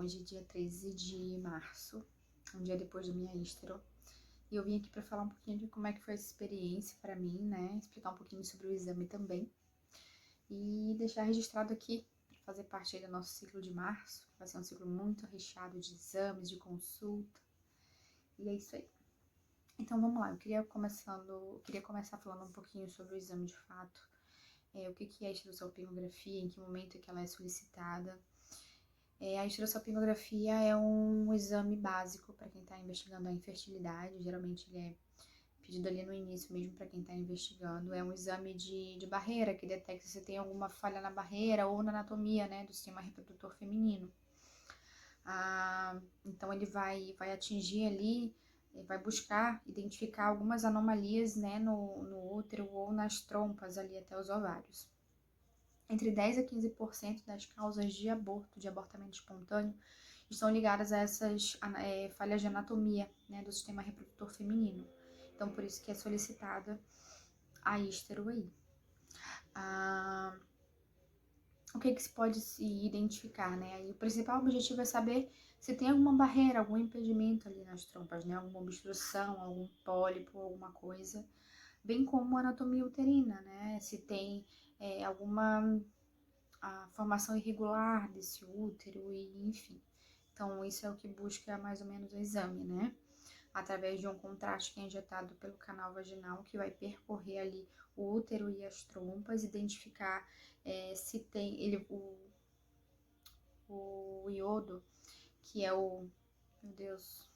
hoje, dia 13 de março, um dia depois da minha histero. E eu vim aqui para falar um pouquinho de como é que foi essa experiência para mim, né? Explicar um pouquinho sobre o exame também. E deixar registrado aqui, para fazer parte aí do nosso ciclo de março. Vai ser um ciclo muito recheado de exames, de consulta. E é isso aí. Então vamos lá, eu queria começar falando um pouquinho sobre o exame de fato. O que é a histerosalpingografia, em que momento é que ela é solicitada. A histerosalpingografia é um exame básico para quem está investigando a infertilidade. Geralmente ele é pedido ali no início mesmo para quem está investigando. É um exame de barreira que detecta se tem alguma falha na barreira ou na anatomia, né, do sistema reprodutor feminino. Então ele vai atingir ali, vai buscar identificar algumas anomalias, né, no útero ou nas trompas ali até os ovários. Entre 10 a 15% das causas de abortamento espontâneo, estão ligadas a essas falhas de anatomia, né, do sistema reprodutor feminino. Então, por isso que é solicitada a histero aí. O que se pode se identificar, né? Aí, o principal objetivo é saber se tem alguma barreira, algum impedimento ali nas trompas, né? Alguma obstrução, algum pólipo, alguma coisa. Bem como a anatomia uterina, né? Se tem alguma formação irregular desse útero e enfim. Então, isso é o que busca mais ou menos o exame, né? Através de um contraste que é injetado pelo canal vaginal, que vai percorrer ali o útero e as trompas, identificar se tem o iodo, que é meu Deus,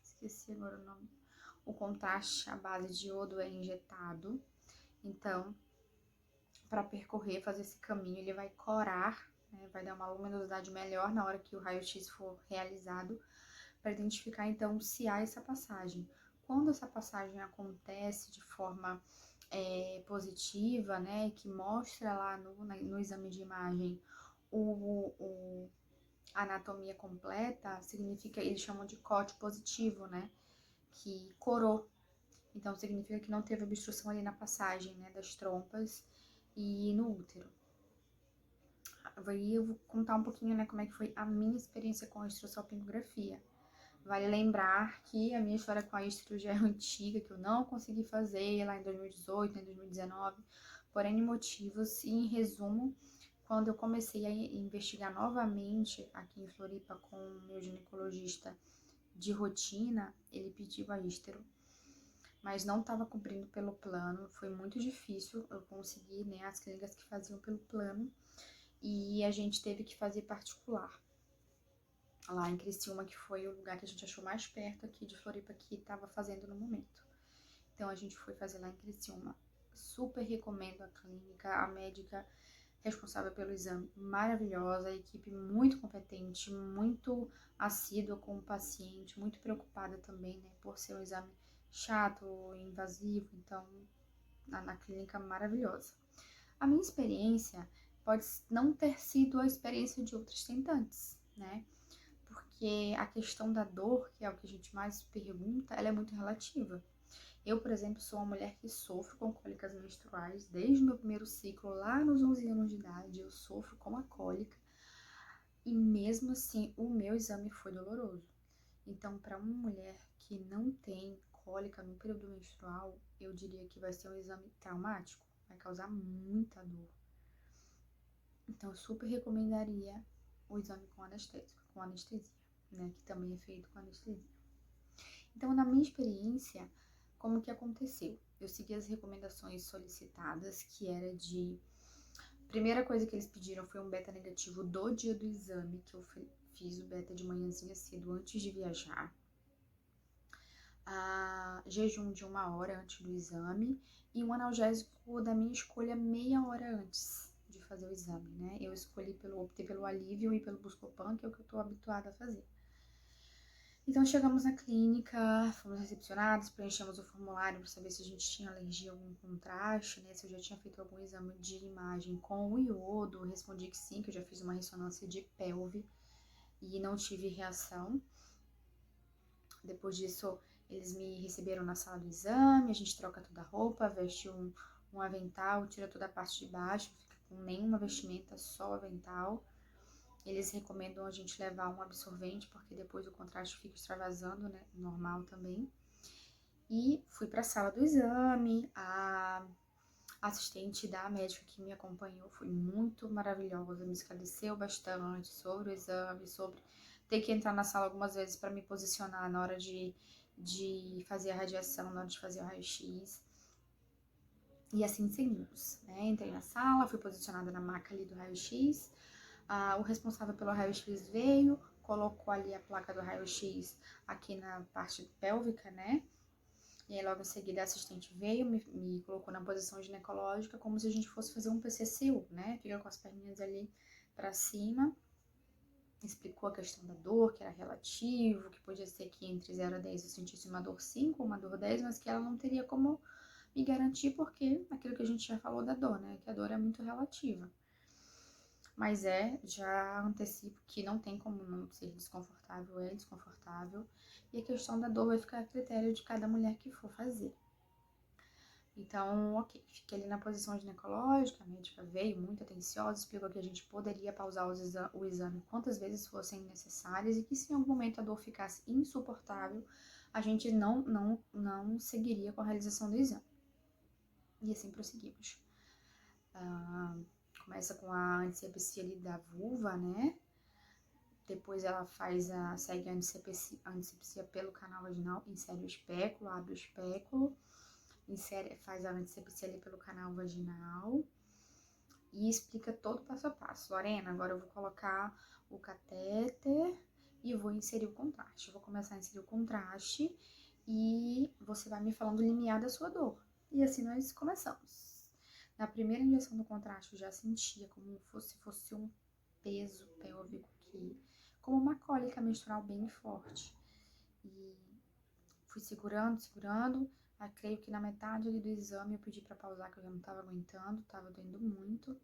esqueci agora o nome. O contraste à base de iodo é injetado, então, para percorrer, fazer esse caminho, ele vai corar, né, vai dar uma luminosidade melhor na hora que o raio-x for realizado, para identificar então se há essa passagem. Quando essa passagem acontece de forma positiva, né, que mostra lá no exame de imagem a anatomia completa, significa, eles chamam de COT positivo, né, que corou. Então significa que não teve obstrução ali na passagem, né, das trompas e no útero. Aí eu vou contar um pouquinho, né, como é que foi a minha experiência com a histerosalpingografia. Vale lembrar que a minha história com a histero já é antiga, que eu não consegui fazer lá em 2018, em 2019, por N motivos. E em resumo, quando eu comecei a investigar novamente aqui em Floripa com o meu ginecologista de rotina, ele pediu a histero, mas não estava cumprindo pelo plano, foi muito difícil eu conseguir, né, as clínicas que faziam pelo plano, e a gente teve que fazer particular lá em Criciúma, que foi o lugar que a gente achou mais perto aqui de Floripa que estava fazendo no momento. Então a gente foi fazer lá em Criciúma. Super recomendo a clínica, a médica responsável pelo exame maravilhosa, a equipe muito competente, muito assídua com o paciente, muito preocupada também, né, por ser um exame chato, invasivo, então na clínica maravilhosa. A minha experiência pode não ter sido a experiência de outros tentantes, né? Porque a questão da dor, que é o que a gente mais pergunta, ela é muito relativa. Eu, por exemplo, sou uma mulher que sofro com cólicas menstruais desde o meu primeiro ciclo, lá nos 11 anos de idade, eu sofro com a cólica e mesmo assim o meu exame foi doloroso. Então, para uma mulher que não tem cólica no período menstrual, eu diria que vai ser um exame traumático, vai causar muita dor. Então, eu super recomendaria o exame com anestesia, né, que também é feito com anestesia. Então, na minha experiência, como que aconteceu? Eu segui as recomendações solicitadas, que era de... Primeira coisa que eles pediram foi um beta negativo do dia do exame, que eu fiz o beta de manhãzinha cedo antes de viajar. Jejum de 1 hora antes do exame e um analgésico da minha escolha meia hora antes de fazer o exame, né? Eu optei pelo Alívio e pelo Buscopan, que é o que eu tô habituada a fazer. Então, chegamos na clínica, fomos recepcionados, preenchemos o formulário para saber se a gente tinha alergia a algum contraste, né? Se eu já tinha feito algum exame de imagem com o iodo. Respondi que sim, que eu já fiz uma ressonância de pelve e não tive reação. Depois disso, eles me receberam na sala do exame, a gente troca toda a roupa, veste um avental, tira toda a parte de baixo, fica com nenhuma vestimenta, só o avental. Eles recomendam a gente levar um absorvente, porque depois o contraste fica extravasando, né? Normal também. E fui para a sala do exame, a assistente da médica que me acompanhou foi muito maravilhosa, me esclareceu bastante sobre o exame, sobre ter que entrar na sala algumas vezes para me posicionar na hora de fazer a radiação, na hora de fazer o raio-x. E assim seguimos, né? Entrei na sala, fui posicionada na maca ali do raio-x, o responsável pelo raio-x veio, colocou ali a placa do raio-x aqui na parte pélvica, né? E aí logo em seguida a assistente veio, me colocou na posição ginecológica, como se a gente fosse fazer um PCCU, né? Fica com as perninhas ali pra cima. Explicou a questão da dor, que era relativo, que podia ser que entre 0 a 10 eu sentisse uma dor 5 ou uma dor 10, mas que ela não teria como me garantir, porque aquilo que a gente já falou da dor, né? Que a dor é muito relativa. Mas já antecipo que não tem como não ser desconfortável, é desconfortável. E a questão da dor vai ficar a critério de cada mulher que for fazer. Então, ok, fiquei ali na posição ginecológica, a médica veio muito atenciosa, explicou que a gente poderia pausar o exame quantas vezes fossem necessárias e que se em algum momento a dor ficasse insuportável, a gente não seguiria com a realização do exame. E assim prosseguimos. Começa com a antisepsia ali da vulva, né? Depois ela segue a antisepsia pelo canal vaginal, insere o espéculo, abre o espéculo, faz a antisepsia ali pelo canal vaginal e explica todo o passo a passo. Lorena, agora eu vou colocar o catéter e vou inserir o contraste. Eu vou começar a inserir o contraste e você vai me falando o limiar da sua dor. E assim nós começamos. Na primeira injeção do contraste eu já sentia como se fosse um peso pélvico aqui, como uma cólica menstrual bem forte. E fui segurando. Creio que na metade ali do exame eu pedi pra pausar, que eu já não tava aguentando, tava doendo muito.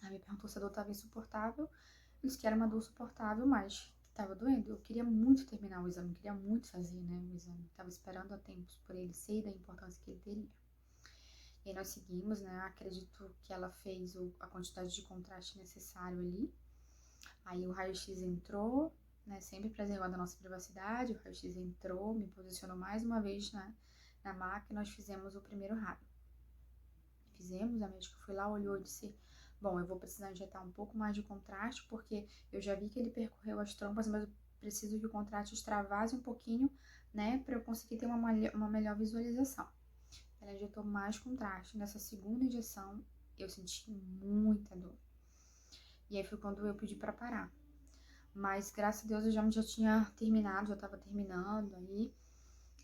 Ela me perguntou se a dor tava insuportável. Eu disse que era uma dor suportável, mas tava doendo. Eu queria muito terminar o exame, queria muito fazer, né, o exame. Tava esperando há tempos por ele ser e da importância que ele teria. E aí nós seguimos, né, acredito que ela fez a quantidade de contraste necessário ali. Aí o raio-x entrou, né, sempre preservando a nossa privacidade, o raio-x entrou, me posicionou mais uma vez na maca e nós fizemos o primeiro raio. A médica foi lá, olhou e disse, bom, eu vou precisar injetar um pouco mais de contraste, porque eu já vi que ele percorreu as trompas, mas eu preciso que o contraste extravase um pouquinho, né, para eu conseguir ter uma melhor visualização. Ela injetou mais contraste. Nessa segunda injeção, eu senti muita dor. E aí foi quando eu pedi para parar. Mas, graças a Deus, eu já tinha terminado, já tava terminando aí.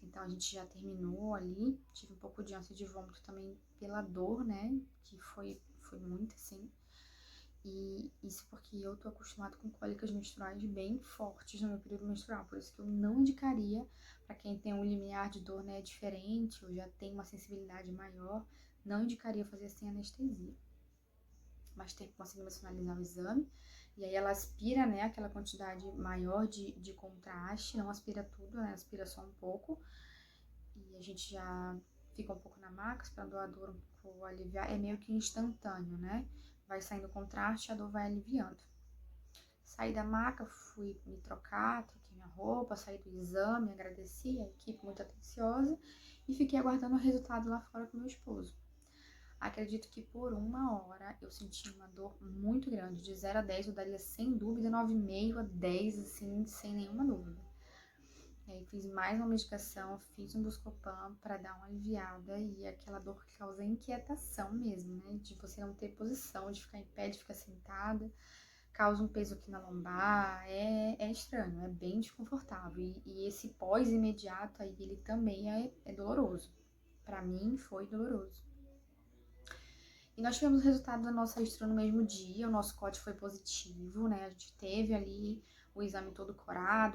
Então, a gente já terminou ali. Tive um pouco de ânsia de vômito também pela dor, né? Que foi muito, assim. E isso porque eu tô acostumada com cólicas menstruais bem fortes no meu período menstrual. Por isso que eu não indicaria para quem tem um limiar de dor, né, diferente ou já tem uma sensibilidade maior, não indicaria fazer sem anestesia. Mas conseguimos finalizar o exame. E aí ela aspira, né, aquela quantidade maior de contraste, não aspira tudo, né, aspira só um pouco. E a gente já fica um pouco na maca, esperando a dor um pouco aliviar. É meio que instantâneo, né? Vai saindo o contraste, a dor vai aliviando. Saí da maca, fui me troquei minha roupa, saí do exame, agradeci a equipe muito atenciosa e fiquei aguardando o resultado lá fora com meu esposo. Acredito que por 1 hora eu senti uma dor muito grande. De 0 a 10 eu daria sem dúvida 9,5 a 10, assim, sem nenhuma dúvida. E aí fiz mais uma medicação, fiz um Buscopan para dar uma aliviada e aquela dor que causa inquietação mesmo, né? De você não ter posição, de ficar em pé, de ficar sentada, causa um peso aqui na lombar, é estranho, é bem desconfortável. E esse pós-imediato aí, ele também é doloroso. Para mim foi doloroso. E nós tivemos o resultado da nossa registro no mesmo dia, o nosso corte foi positivo, né? A gente teve ali o exame todo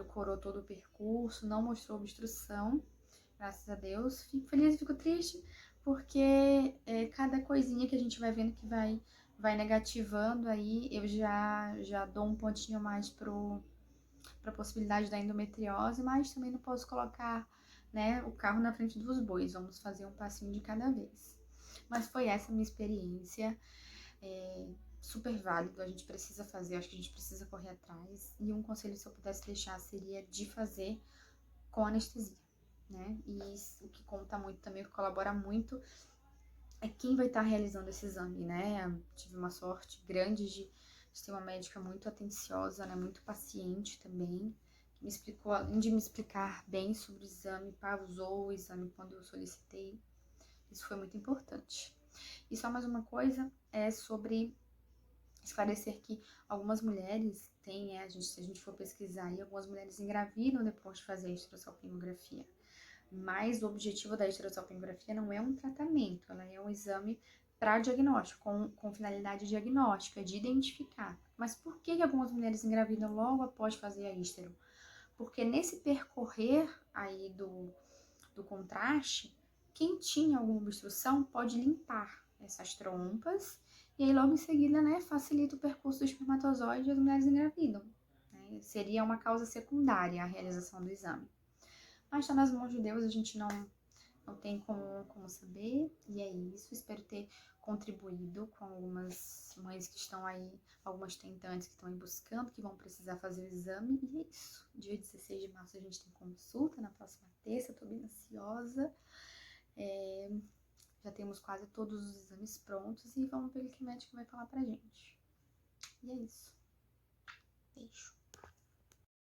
corou todo o percurso, não mostrou obstrução, graças a Deus. Fico feliz e fico triste, porque cada coisinha que a gente vai vendo que vai negativando aí, eu já dou um pontinho mais pra possibilidade da endometriose, mas também não posso colocar, né, o carro na frente dos bois, vamos fazer um passinho de cada vez. Mas foi essa a minha experiência. super válido, a gente precisa fazer, acho que a gente precisa correr atrás. E um conselho, se eu pudesse deixar, seria de fazer com anestesia, né? E o que conta muito também, o que colabora muito, é quem vai estar realizando esse exame, né? Eu tive uma sorte grande de ter uma médica muito atenciosa, né? Muito paciente também, que me explicou, além de me explicar bem sobre o exame, pausou o exame quando eu solicitei. Isso foi muito importante. E só mais uma coisa, é sobre esclarecer que algumas mulheres têm, né, se a gente for pesquisar aí, algumas mulheres engravidam depois de fazer a histerosalpingografia. Mas o objetivo da histerosalpingografia não é um tratamento, ela é um exame para diagnóstico, com finalidade diagnóstica, de identificar. Mas por que algumas mulheres engravidam logo após fazer a histero? Porque nesse percorrer aí do contraste, quem tinha alguma obstrução pode limpar essas trompas e aí logo em seguida, né, facilita o percurso do espermatozoide e as mulheres engravidam. Né? Seria uma causa secundária a realização do exame. Mas está nas mãos de Deus, a gente não tem como saber, e é isso. Espero ter contribuído com algumas mães que estão aí, algumas tentantes que estão aí buscando, que vão precisar fazer o exame, e é isso. Dia 16 de março a gente tem consulta, na próxima terça, estou bem ansiosa. Já temos quase todos os exames prontos e vamos ver o que o médico vai falar pra gente. E é isso. Beijo.